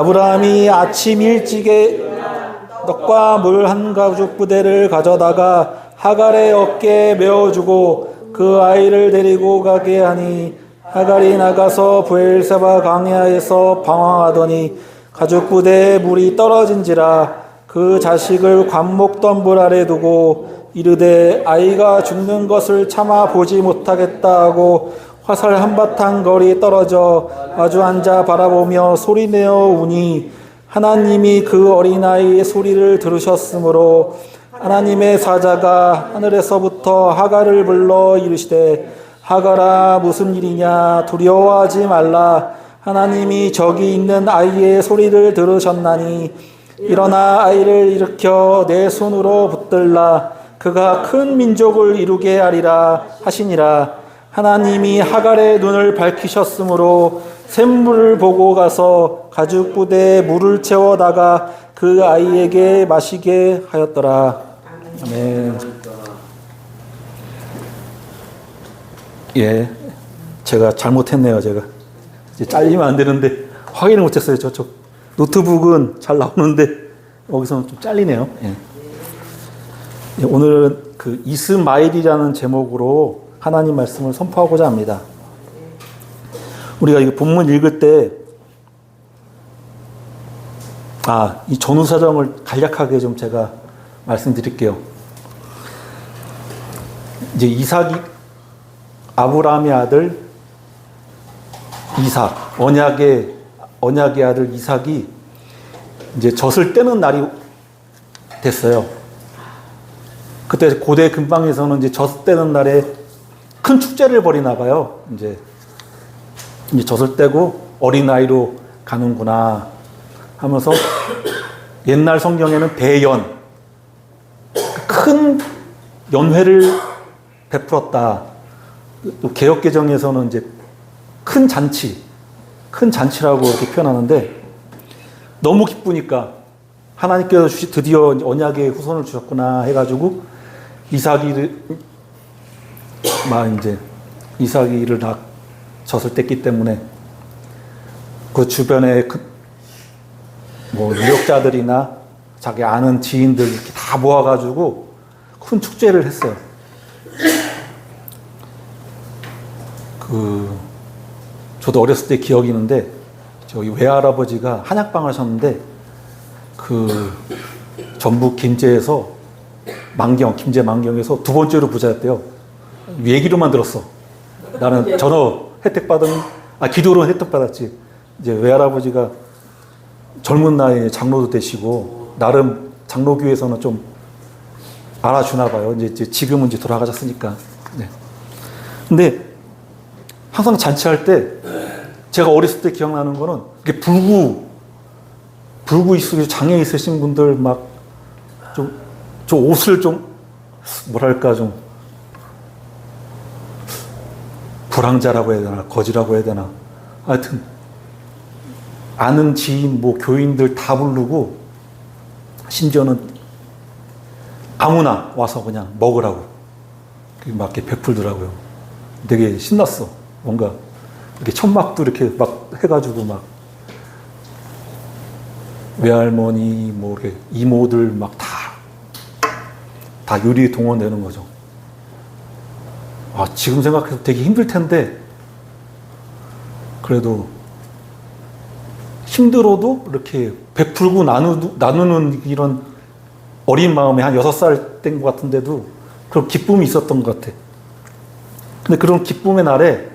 아브라함이 아침 일찍에 떡과 물 한 가죽 부대를 가져다가 하갈의 어깨에 메어주고 그 아이를 데리고 가게 하니 하갈이 나가서 브엘세바 광야에서 방황하더니 가죽 부대에 물이 떨어진지라 그 자식을 관목덤불 아래 두고 이르되 아이가 죽는 것을 참아 보지 못하겠다 하고 화살 한바탕 거리 떨어져 마주 앉아 바라보며 소리내어 우니 하나님이 그 어린아이의 소리를 들으셨으므로 하나님의 사자가 하늘에서부터 하갈을 불러 이르시되 하갈아 무슨 일이냐 두려워하지 말라 하나님이 저기 있는 아이의 소리를 들으셨나니 일어나 아이를 일으켜 내 손으로 붙들라 그가 큰 민족을 이루게 하리라 하시니라. 하나님이 하갈의 눈을 밝히셨으므로 샘물을 보고 가서 가죽 부대에 물을 채워다가 그 아이에게 마시게 하였더라. 아멘. 예, 제가 잘못했네요. 제가 이제 잘리면 안 되는데 확인을 못했어요. 저쪽 노트북은 잘 나오는데 여기서는 좀 잘리네요. 예. 예, 오늘은 그 이스마엘이라는 제목으로 하나님 말씀을 선포하고자 합니다. 우리가 이 본문 읽을 때, 이 전후 사정을 간략하게 좀 제가 말씀드릴게요. 이제 이삭이, 아브라함의 아들 이삭, 언약의 아들 이삭이 이제 젖을 떼는 날이 됐어요. 그때 고대 근방에서는 이제 젖 떼는 날에 큰 축제를 벌이나 봐요. 이제 젖을 떼고 어린아이로 가는구나 하면서 옛날 성경에는 대연, 큰 연회를 베풀었다. 또 개역개정에서는 이제 큰 잔치라고 이렇게 표현하는데 너무 기쁘니까 하나님께서 드디어 언약의 후손을 주셨구나 해가지고 이삭이를 젖을 뗐기 때문에 그 주변에 유력자들이나 자기 아는 지인들 이렇게 다 모아가지고 큰 축제를 했어요. 저도 어렸을 때 기억이 있는데 저희 외할아버지가 한약방을 하셨는데 전북 김제에서 김제 만경에서 두 번째로 부자였대요. 얘기로만 들었어. 나는 기도로 혜택 받았지. 이제 외할아버지가 젊은 나이에 장로도 되시고 나름 장로교에서는 좀 알아주나 봐요. 이제 지금은 이제 돌아가셨으니까. 네. 근데 항상 잔치할 때 제가 어렸을 때 기억나는 거는 이렇게 불구 있으시고 장애 있으신 분들 저 옷을 좀 불황자라고 해야 되나 거지라고 해야 되나 하여튼 아는 지인 교인들 다 부르고 심지어는 아무나 와서 그냥 먹으라고 막 이렇게 베풀더라고요. 되게 신났어. 뭔가 이렇게 천막도 이렇게 막 해가지고 외할머니 이렇게 이모들 다 요리에 동원되는 거죠. 지금 생각해도 되게 힘들 텐데 그래도 힘들어도 이렇게 베풀고 나누는 이런 어린 마음에 한 6살 된 것 같은데도 그런 기쁨이 있었던 것 같아. 근데 그런 기쁨의 날에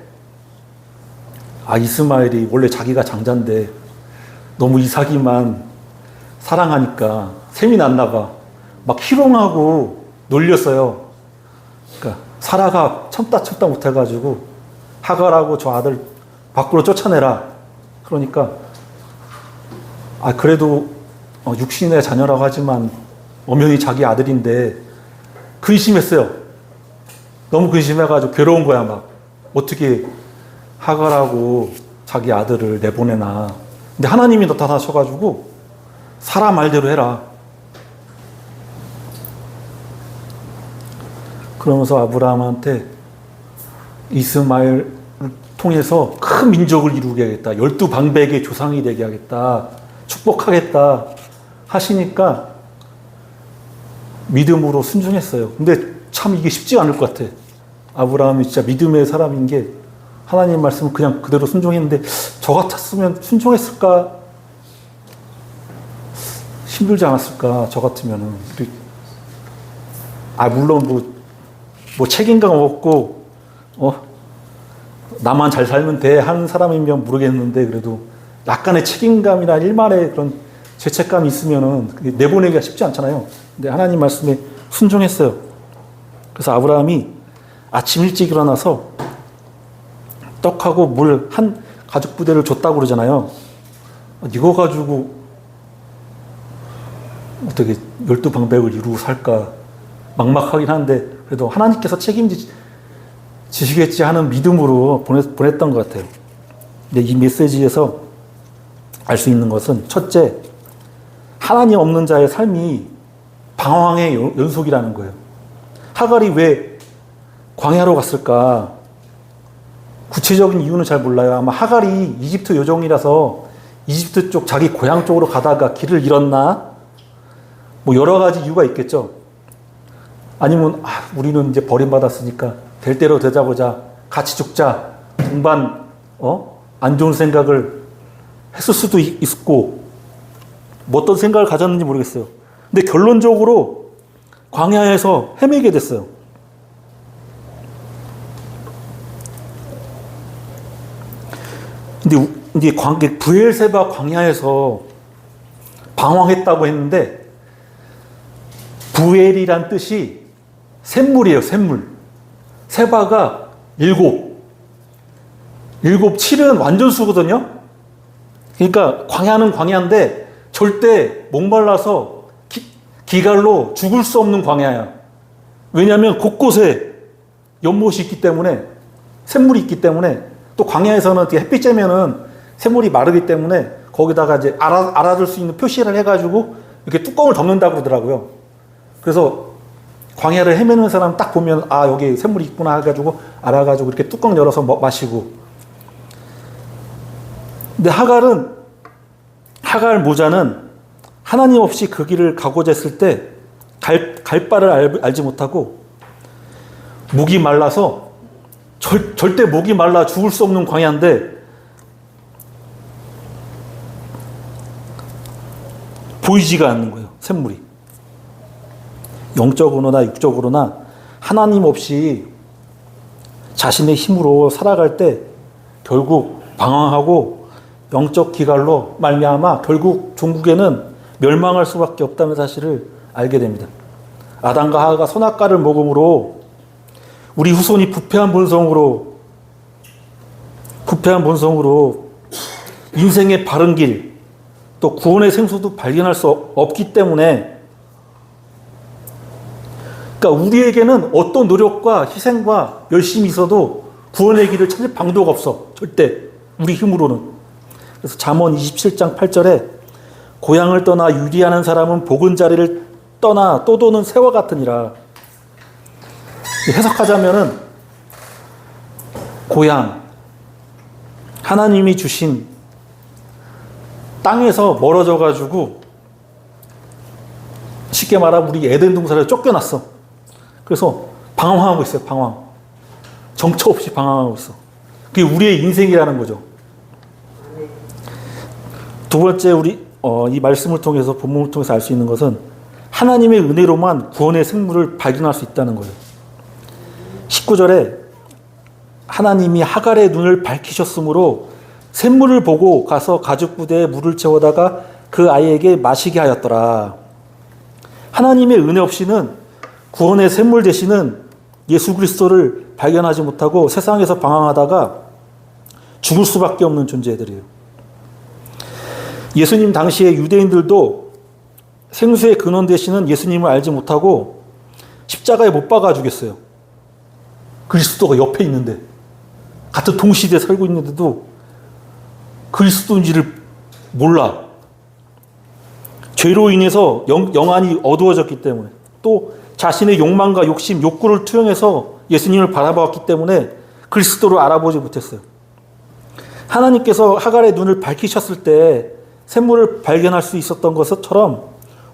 이스마엘이 원래 자기가 장자인데 너무 이삭이만 사랑하니까 셈이 났나 봐. 막 희롱하고 놀렸어요. 그러니까 사라가 참다 못해가지고 하갈하고 저 아들 밖으로 쫓아내라. 그러니까 그래도 육신의 자녀라고 하지만 엄연히 자기 아들인데 근심했어요. 너무 근심해가지고 괴로운 거야. 어떻게 하갈하고 자기 아들을 내보내나. 근데 하나님이 나타나셔가지고 사라 말대로 해라. 그러면서 아브라함한테 이스마엘을 통해서 큰 민족을 이루게 하겠다. 12방백의 조상이 되게 하겠다. 축복하겠다 하시니까 믿음으로 순종했어요. 근데 참 이게 쉽지 않을 것 같아. 아브라함이 진짜 믿음의 사람인 게 하나님 말씀을 그냥 그대로 순종했는데 저 같았으면 순종했을까? 힘들지 않았을까? 저 같으면은. 물론 뭐 책임감 없고, 나만 잘 살면 돼 하는 사람이면 모르겠는데 그래도 약간의 책임감이나 일말의 그런 죄책감이 있으면은 내보내기가 쉽지 않잖아요. 근데 하나님 말씀에 순종했어요. 그래서 아브라함이 아침 일찍 일어나서 떡하고 물 한 가죽 부대를 줬다고 그러잖아요. 이거 가지고 어떻게 12방백을 이루고 살까 막막하긴 한데 그래도 하나님께서 책임지시겠지 하는 믿음으로 보냈던 것 같아요. 근데 이 메시지에서 알 수 있는 것은 첫째, 하나님 없는 자의 삶이 방황의 연속이라는 거예요. 하갈이 왜 광야로 갔을까? 구체적인 이유는 잘 몰라요. 아마 하갈이 이집트 요정이라서 이집트 쪽 자기 고향 쪽으로 가다가 길을 잃었나? 뭐 여러 가지 이유가 있겠죠. 아니면 우리는 이제 버림받았으니까 될 대로 되자보자 같이 죽자 동반 안 좋은 생각을 했을 수도 있고 뭐 어떤 생각을 가졌는지 모르겠어요. 근데 결론적으로 광야에서 헤매게 됐어요. 근데 이제 브엘세바 광야에서 방황했다고 했는데 부엘이란 뜻이 샘물이에요. 샘물. 세바가 7. 7, 7은 완전수거든요. 그러니까 광야는 광야인데 절대 목말라서 기갈로 죽을 수 없는 광야야. 왜냐하면 곳곳에 연못이 있기 때문에 샘물이 있기 때문에 또 광야에서는 햇빛 쬐면은 샘물이 마르기 때문에 거기다가 이제 알아둘 수 있는 표시를 해가지고 이렇게 뚜껑을 덮는다고 그러더라고요. 그래서 광야를 헤매는 사람 딱 보면 여기 샘물이 있구나 해가지고 알아가지고 이렇게 뚜껑 열어서 마시고. 근데 하갈 모자는 하나님 없이 그 길을 가고자 했을 때 갈 바를 알지 못하고 목이 말라서 절대 목이 말라 죽을 수 없는 광야인데 보이지가 않는 거예요. 샘물이. 영적으로나 육적으로나 하나님 없이 자신의 힘으로 살아갈 때 결국 방황하고 영적 기갈로 말미암아 결국 종국에는 멸망할 수밖에 없다는 사실을 알게 됩니다. 아담과 하와가 선악과를 먹음으로 우리 후손이 부패한 본성으로 인생의 바른 길 또 구원의 생수도 발견할 수 없기 때문에 그러니까 우리에게는 어떤 노력과 희생과 열심이 있어도 구원의 길을 찾을 방도가 없어. 절대 우리 힘으로는. 그래서 잠언 27장 8절에 고향을 떠나 유리하는 사람은 복은 자리를 떠나 또 도는 새와 같으니라. 해석하자면은 고향, 하나님이 주신 땅에서 멀어져 가지고 쉽게 말하면 우리 에덴 동산에 쫓겨났어. 그래서 방황하고 있어요. 방황. 정처 없이 방황하고 있어. 그게 우리의 인생이라는 거죠. 두 번째 우리 이 말씀을 통해서 본문을 통해서 알 수 있는 것은 하나님의 은혜로만 구원의 생물을 발견할 수 있다는 거예요. 19절에 하나님이 하갈의 눈을 밝히셨으므로 샘물을 보고 가서 가죽 부대에 물을 채워다가 그 아이에게 마시게 하였더라. 하나님의 은혜 없이는 구원의 샘물 되시는 예수 그리스도를 발견하지 못하고 세상에서 방황하다가 죽을 수밖에 없는 존재들이에요. 예수님 당시에 유대인들도 생수의 근원 되시는 예수님을 알지 못하고 십자가에 못 박아 주겠어요. 그리스도가 옆에 있는데, 같은 동시대에 살고 있는데도 그리스도인지를 몰라. 죄로 인해서 영안이 어두워졌기 때문에, 또 자신의 욕망과 욕심, 욕구를 투영해서 예수님을 바라보았기 때문에 그리스도를 알아보지 못했어요. 하나님께서 하갈의 눈을 밝히셨을 때 샘물을 발견할 수 있었던 것처럼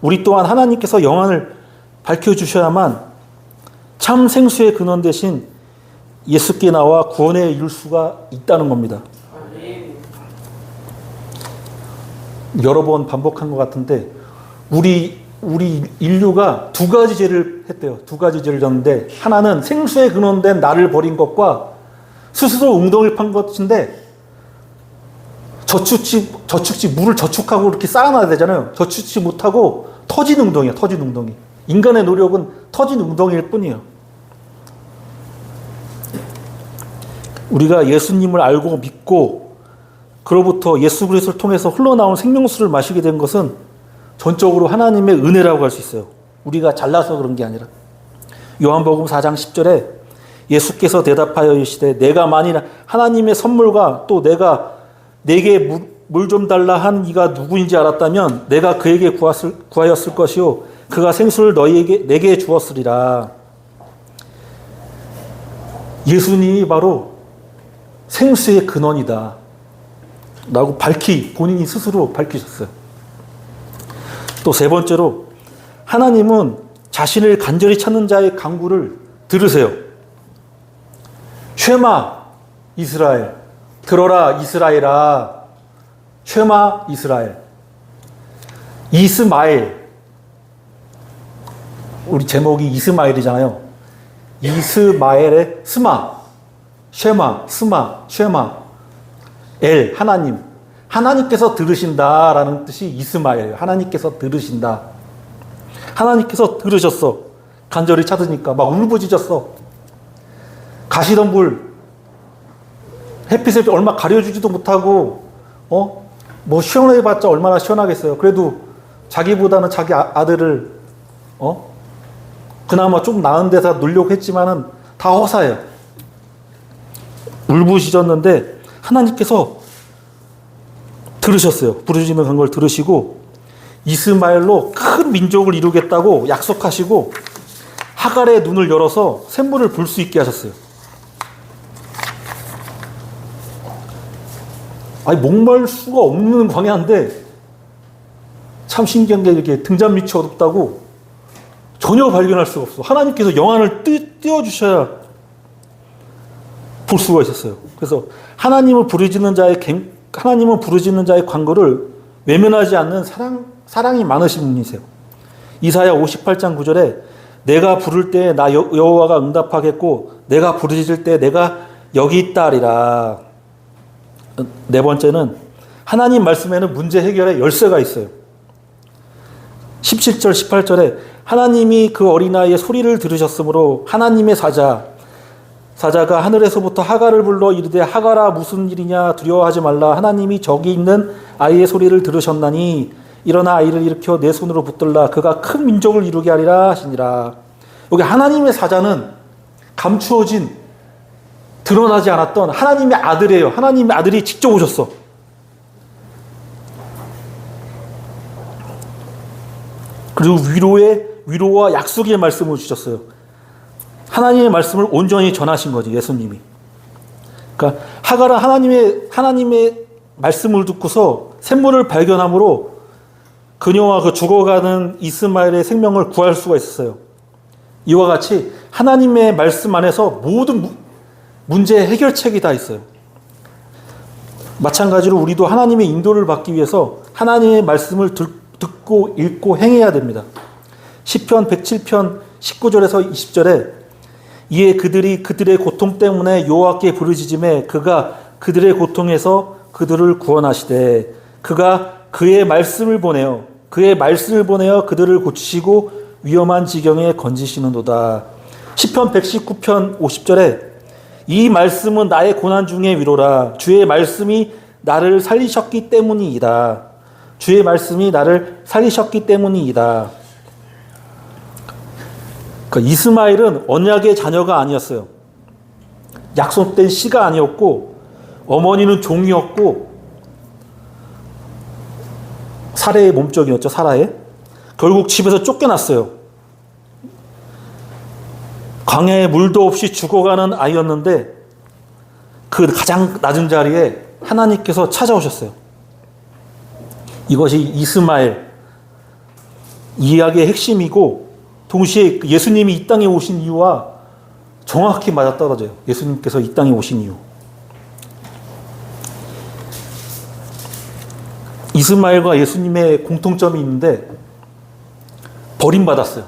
우리 또한 하나님께서 영안을 밝혀주셔야만 참 생수의 근원 대신 예수께 나와 구원에 이룰 수가 있다는 겁니다. 여러 번 반복한 것 같은데 우리 인류가 두 가지 죄를 했대요. 두 가지 죄를 졌는데 하나는 생수에 근원된 나를 버린 것과 스스로 웅덩이를 판 것인데 저축지 물을 저축하고 이렇게 쌓아놔야 되잖아요. 저축지 못하고 터진 웅덩이야. 터진 웅덩이. 인간의 노력은 터진 웅덩이일 뿐이에요. 우리가 예수님을 알고 믿고 그로부터 예수 그리스도를 통해서 흘러나온 생명수를 마시게 된 것은 전적으로 하나님의 은혜라고 할 수 있어요. 우리가 잘나서 그런 게 아니라. 요한복음 4장 10절에 예수께서 대답하여 이르시되 내가 만일 하나님의 선물과 또 내게 물 좀 달라 한 이가 누구인지 알았다면 내가 그에게 구하였을 것이요 그가 생수를 내게 주었으리라. 예수님이 바로 생수의 근원이다 라고 본인이 스스로 밝히셨어요. 또 세 번째로 하나님은 자신을 간절히 찾는 자의 간구를 들으세요. 쉐마 이스라엘, 들어라 이스라엘아. 쉐마 이스라엘. 이스마엘. 우리 제목이 이스마엘이잖아요. 이스마엘의 스마. 쉐마, 스마, 쉐마. 엘, 하나님. 하나님께서 들으신다라는 뜻이 이스마엘이에요. 하나님께서 들으신다. 하나님께서 들으셨어. 간절히 찾으니까 막 울부짖었어. 가시던 불 햇빛을 얼마 가려주지도 못하고 뭐 시원해봤자 얼마나 시원하겠어요. 그래도 자기보다는 자기 아들을 그나마 좀 나은 데서 놓으려고 했지만은 다 허사예요. 울부짖었는데 하나님께서 들으셨어요. 부르짖는 걸 들으시고 이스마엘로 큰 민족을 이루겠다고 약속하시고 하갈의 눈을 열어서 샘물을 볼 수 있게 하셨어요. 아니 목마를 수가 없는 광야인데 참 신기한 게 이렇게 등잔 밑이 어둡다고 전혀 발견할 수가 없어. 하나님께서 영안을 띄워주셔야 볼 수가 있었어요. 그래서 하나님은 부르짖는 자의 간구를 외면하지 않는 사랑이 많으신 분이세요. 이사야 58장 9절에 내가 부를 때 나 여호와가 응답하겠고 내가 부르짖을 때 내가 여기 있다 하리라. 네 번째는 하나님 말씀에는 문제 해결의 열쇠가 있어요. 17절 18절에 하나님이 그 어린아이의 소리를 들으셨으므로 하나님의 사자가 하늘에서부터 하갈을 불러 이르되 하갈아 무슨 일이냐 두려워하지 말라. 하나님이 저기 있는 아이의 소리를 들으셨나니 일어나 아이를 일으켜 내 손으로 붙들라. 그가 큰 민족을 이루게 하리라 하시니라. 여기 하나님의 사자는 감추어진 드러나지 않았던 하나님의 아들이에요. 하나님의 아들이 직접 오셨어. 그리고 위로와 약속의 말씀을 주셨어요. 하나님의 말씀을 온전히 전하신 거지, 예수님이. 그러니까 하갈은 하나님의 말씀을 듣고서 샘물을 발견함으로 그녀와 그 죽어가는 이스마엘의 생명을 구할 수가 있었어요. 이와 같이 하나님의 말씀 안에서 모든 문제의 해결책이 다 있어요. 마찬가지로 우리도 하나님의 인도를 받기 위해서 하나님의 말씀을 듣고 읽고 행해야 됩니다. 시편 107편 19절에서 20절에 이에 그들이 그들의 고통 때문에 여호와께 부르짖음에 그가 그들의 고통에서 그들을 구원하시되 그가 그의 말씀을 보내어 그들을 고치시고 위험한 지경에 건지시는도다. 시편 119편 50절에 이 말씀은 나의 고난 중에 위로라. 주의 말씀이 나를 살리셨기 때문이다. 주의 말씀이 나를 살리셨기 때문이다. 그러니까 이스마엘은 언약의 자녀가 아니었어요. 약속된 씨가 아니었고 어머니는 종이었고 사라의 몸종이었죠. 사라의. 결국 집에서 쫓겨났어요. 광야에 물도 없이 죽어가는 아이였는데 그 가장 낮은 자리에 하나님께서 찾아오셨어요. 이것이 이스마엘 이야기의 핵심이고 동시에 예수님이 이 땅에 오신 이유와 정확히 맞아떨어져요. 예수님께서 이 땅에 오신 이유. 이스마엘과 예수님의 공통점이 있는데 버림받았어요.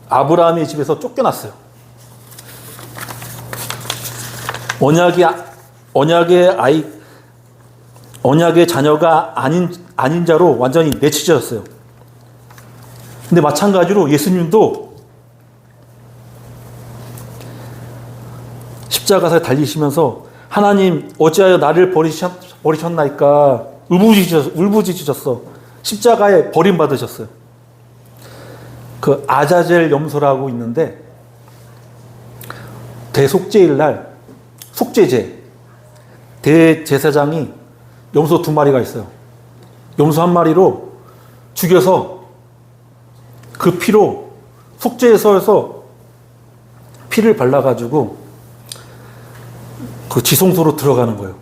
아브라함의 집에서 쫓겨났어요. 언약의 자녀가 아닌 자로 완전히 내치졌어요. 근데 마찬가지로 예수님도 십자가에 달리시면서 하나님 어찌하여 나를 버리셨나이까 울부짖으셨어. 십자가에 버림받으셨어요. 그 아자젤 염소라고 있는데 대속죄일 날 속죄제 대제사장이 염소 2마리가 있어요. 염소 1마리로 죽여서 그 피로 속죄소에서 피를 발라가지고 그 지성소로 들어가는 거예요.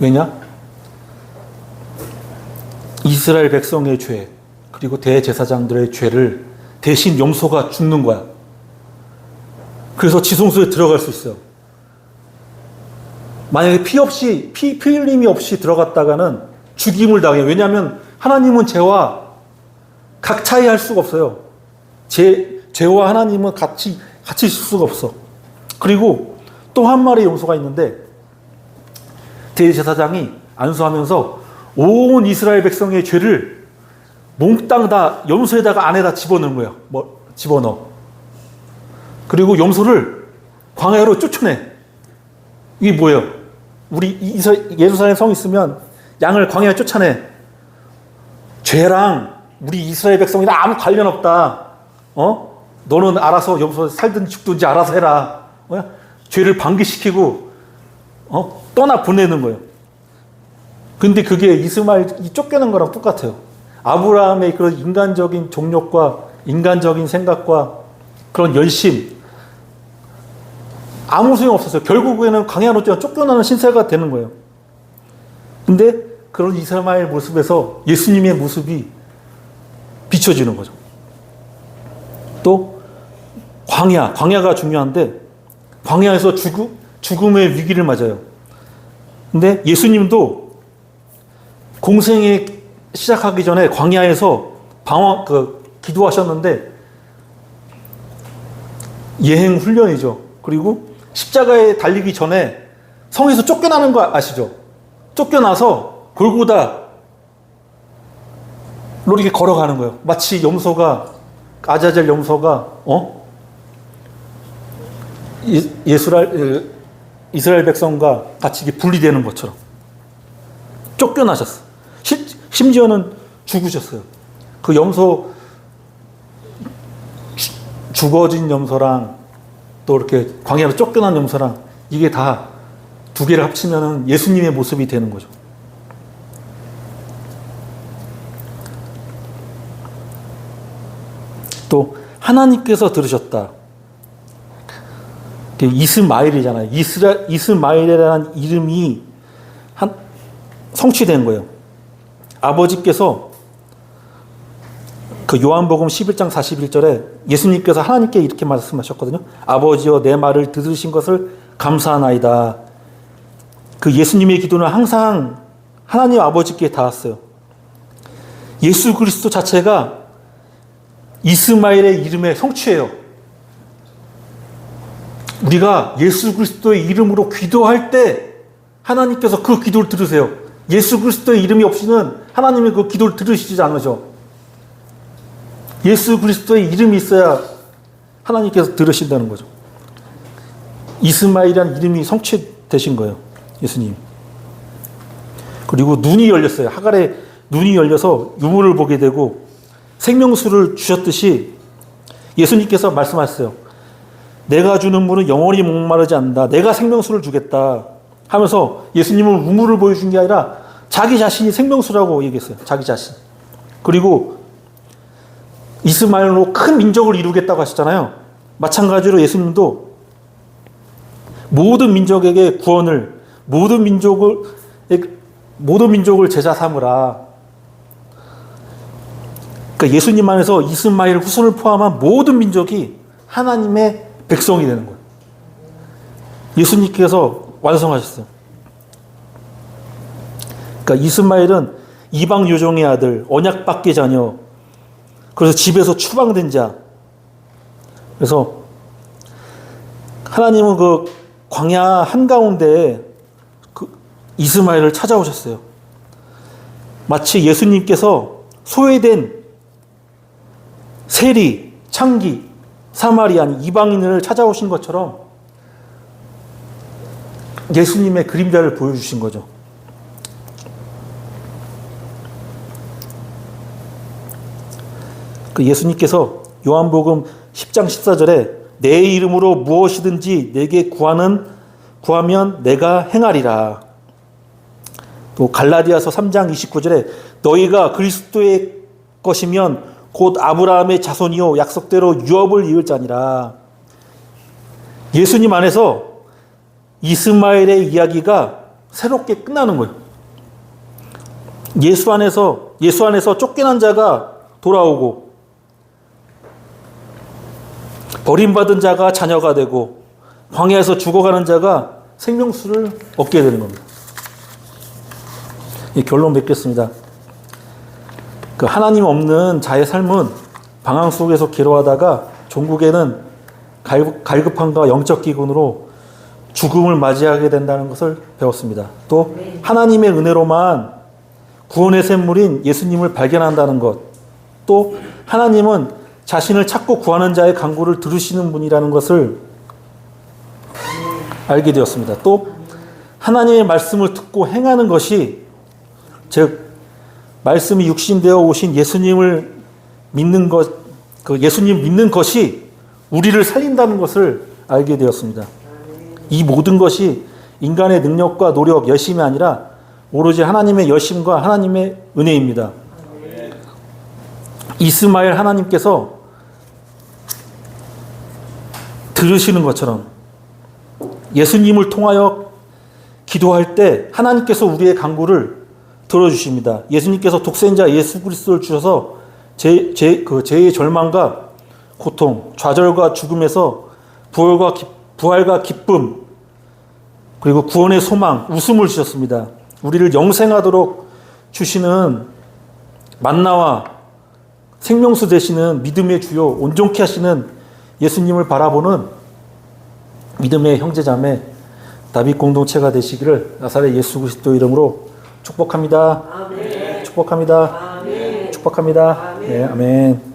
왜냐? 이스라엘 백성의 죄 그리고 대제사장들의 죄를 대신 염소가 죽는 거야. 그래서 지성소에 들어갈 수 있어요. 만약에 피 흘림이 없이 들어갔다가는 죽임을 당해요. 왜냐하면 하나님은 죄와 각차이할 수가 없어요. 죄와 하나님은 같이 있을 수가 없어. 그리고 또 1마리의 염소가 있는데 대제사장이 안수하면서 온 이스라엘 백성의 죄를 몽땅 다 염소에다가 안에다 집어넣는 거예요. 집어넣어. 그리고 염소를 광야로 쫓아내. 이게 뭐예요? 우리 예루살렘 성 있으면 양을 광야에 쫓아내. 죄랑 우리 이스라엘 백성이랑 아무 관련 없다. 너는 알아서 염소 살든지 죽든지 알아서 해라. 죄를 방기시키고 떠나 보내는 거예요. 근데 그게 이스마엘이 쫓겨난 거랑 똑같아요. 아브라함의 그런 인간적인 정욕과 인간적인 생각과 그런 열심 아무 소용 없었어요. 결국에는 광야로 쫓겨나는 신세가 되는 거예요. 근데 그런 이스마엘 모습에서 예수님의 모습이 비춰지는 거죠. 또 광야가 중요한데 광야에서 죽음의 위기를 맞아요. 근데 예수님도 공생에 시작하기 전에 광야에서 기도하셨는데 예행 훈련이죠. 그리고 십자가에 달리기 전에 성에서 쫓겨나는 거 아시죠? 쫓겨나서 골고다로 이렇게 걸어가는 거예요. 마치 아자젤 염소가 이스라엘 백성과 같이 분리되는 것처럼 쫓겨나셨어. 심지어는 죽으셨어요. 그 염소 죽어진 염소랑 또 이렇게 광야로 쫓겨난 염소랑 이게 다 2개를 합치면 예수님의 모습이 되는 거죠. 또 하나님께서 들으셨다. 이스마엘이잖아요. 이스마엘이라는 이름이 성취된 거예요. 아버지께서 그 요한복음 11장 41절에 예수님께서 하나님께 이렇게 말씀하셨거든요. 아버지여 내 말을 들으신 것을 감사하나이다. 그 예수님의 기도는 항상 하나님 아버지께 닿았어요. 예수 그리스도 자체가 이스마엘의 이름의 성취예요. 우리가 예수 그리스도의 이름으로 기도할 때 하나님께서 그 기도를 들으세요. 예수 그리스도의 이름이 없이는 하나님이 그 기도를 들으시지 않으셔. 예수 그리스도의 이름이 있어야 하나님께서 들으신다는 거죠. 이스마엘이라는 이름이 성취되신 거예요. 예수님. 그리고 눈이 열렸어요. 하갈의 눈이 열려서 유물을 보게 되고 생명수를 주셨듯이 예수님께서 말씀하셨어요. 내가 주는 물은 영원히 목마르지 않는다. 내가 생명수를 주겠다 하면서 예수님은 우물을 보여준 게 아니라 자기 자신이 생명수라고 얘기했어요. 자기 자신. 그리고 이스마엘로 큰 민족을 이루겠다고 하셨잖아요. 마찬가지로 예수님도 모든 민족에게 구원을, 모든 민족을 모든 민족을 제자 삼으라. 그러니까 예수님 안에서 이스마엘 후손을 포함한 모든 민족이 하나님의 백성이 되는 거예요. 예수님께서 완성하셨어요. 그러니까 이스마엘은 이방 요종의 아들, 언약밖의 자녀, 그래서 집에서 추방된 자. 그래서 하나님은 그 광야 한가운데 그 이스마엘을 찾아오셨어요. 마치 예수님께서 소외된 세리, 창기, 사마리안, 이방인을 찾아오신 것처럼 예수님의 그림자를 보여주신 거죠. 그 예수님께서 요한복음 10장 14절에 내 이름으로 무엇이든지 내게 구하면 내가 행하리라. 또 갈라디아서 3장 29절에 너희가 그리스도의 것이면 곧 아브라함의 자손이요 약속대로 유업을 이을 자니라. 예수님 안에서 이스마엘의 이야기가 새롭게 끝나는 거예요. 예수 안에서 쫓겨난 자가 돌아오고 버림받은 자가 자녀가 되고 광야에서 죽어가는 자가 생명수를 얻게 되는 겁니다. 결론 맺겠습니다. 그 하나님 없는 자의 삶은 방황 속에서 기로하다가 종국에는 갈급함과 영적 기근으로 죽음을 맞이하게 된다는 것을 배웠습니다. 또 하나님의 은혜로만 구원의 샘물인 예수님을 발견한다는 것, 또 하나님은 자신을 찾고 구하는 자의 간구를 들으시는 분이라는 것을 알게 되었습니다. 또 하나님의 말씀을 듣고 행하는 것이, 즉 말씀이 육신되어 오신 예수님을 믿는 것, 그 예수님 믿는 것이 우리를 살린다는 것을 알게 되었습니다. 이 모든 것이 인간의 능력과 노력, 열심이 아니라 오로지 하나님의 여심과 하나님의 은혜입니다. 이스마엘 하나님께서 들으시는 것처럼 예수님을 통하여 기도할 때 하나님께서 우리의 간구를 들어주십니다. 예수님께서 독생자 예수 그리스도를 주셔서 죄의 절망과 고통, 좌절과 죽음에서 부활과 기쁨, 그리고 구원의 소망, 웃음을 주셨습니다. 우리를 영생하도록 주시는 만나와 생명수 되시는 믿음의 주요, 온전케 하시는 예수님을 바라보는 믿음의 형제자매 다윗 공동체가 되시기를 나사렛 예수 그리스도 이름으로 축복합니다. 아멘. 축복합니다. 아멘. 축복합니다. 아멘. 네, 아멘.